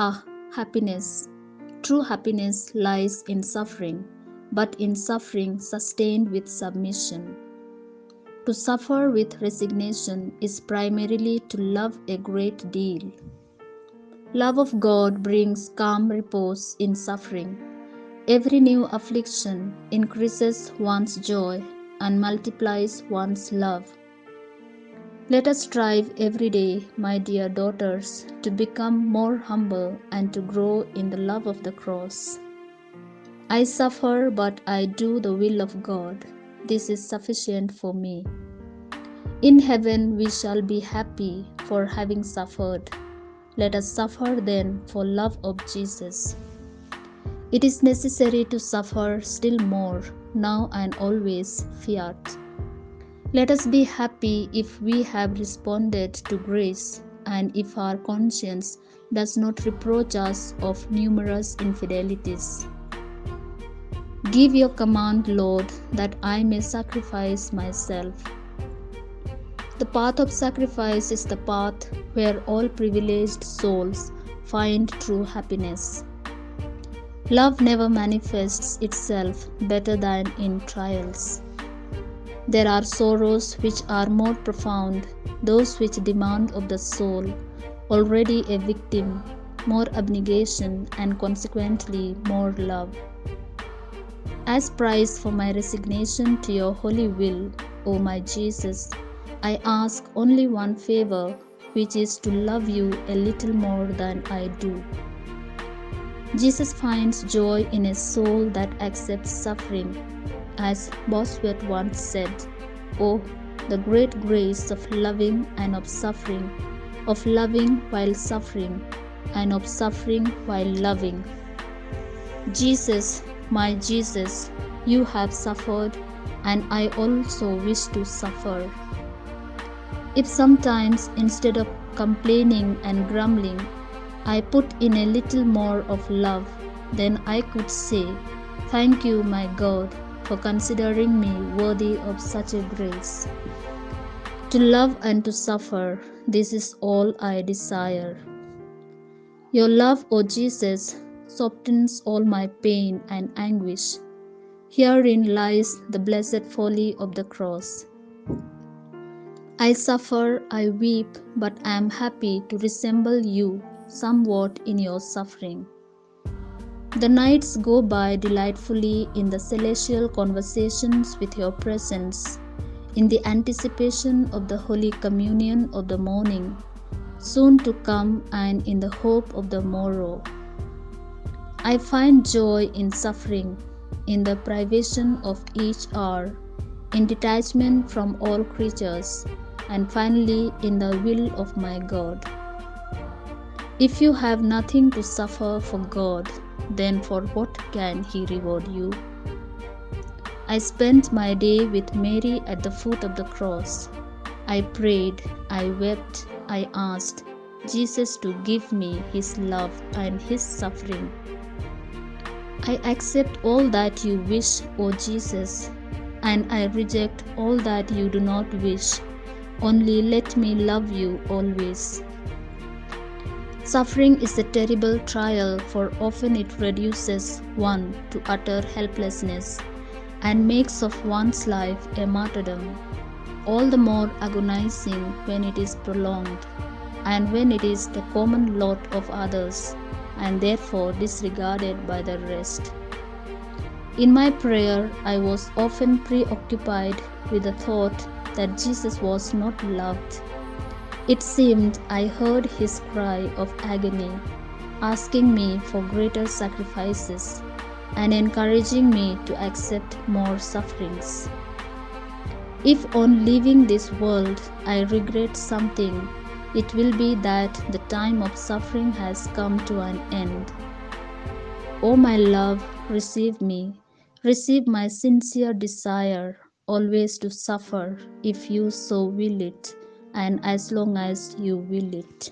Ah, happiness. True happiness lies in suffering, but in suffering sustained with submission. To suffer with resignation is primarily to love a great deal. Love of God brings calm repose in suffering. Every new affliction increases one's joy and multiplies one's love. Let us strive every day, my dear daughters, to become more humble and to grow in the love of the cross. I suffer, but I do the will of God. This is sufficient for me. In heaven we shall be happy for having suffered. Let us suffer then for love of Jesus. It is necessary to suffer still more, now and always, fiat. Let us be happy if we have responded to grace and if our conscience does not reproach us of numerous infidelities. Give your command, Lord, that I may sacrifice myself. The path of sacrifice is the path where all privileged souls find true happiness. Love never manifests itself better than in trials. There are sorrows which are more profound, those which demand of the soul, already a victim, more abnegation and consequently more love. As price for my resignation to your holy will, O my Jesus, I ask only one favor, which is to love you a little more than I do. Jesus finds joy in a soul that accepts suffering. As Bosworth once said, "Oh, the great grace of loving and of suffering, of loving while suffering, and of suffering while loving." Jesus, my Jesus, you have suffered, and I also wish to suffer. If sometimes instead of complaining and grumbling, I put in a little more of love, then I could say, "Thank you, my God, for considering me worthy of such a grace." To love and to suffer, this is all I desire. Your love, O Jesus, softens all my pain and anguish. Herein lies the blessed folly of the cross. I suffer, I weep, but I am happy to resemble you somewhat in your suffering. The nights go by delightfully in the celestial conversations with your presence, in the anticipation of the Holy Communion of the morning, soon to come, and in the hope of the morrow. I find joy in suffering, in the privation of each hour, in detachment from all creatures, and finally in the will of my God. If you have nothing to suffer for God, then for what can He reward you? I spent my day with Mary at the foot of the cross. I prayed, I wept, I asked Jesus to give me His love and His suffering. I accept all that you wish, O Jesus, and I reject all that you do not wish. Only let me love you always. Suffering is a terrible trial, for often it reduces one to utter helplessness and makes of one's life a martyrdom, all the more agonizing when it is prolonged, and when it is the common lot of others, and therefore disregarded by the rest. In my prayer, I was often preoccupied with the thought that Jesus was not loved. It seemed I heard his cry of agony, asking me for greater sacrifices and encouraging me to accept more sufferings. If on leaving this world I regret something, it will be that the time of suffering has come to an end. O my love, receive me, receive my sincere desire always to suffer if you so will it, and as long as you will it.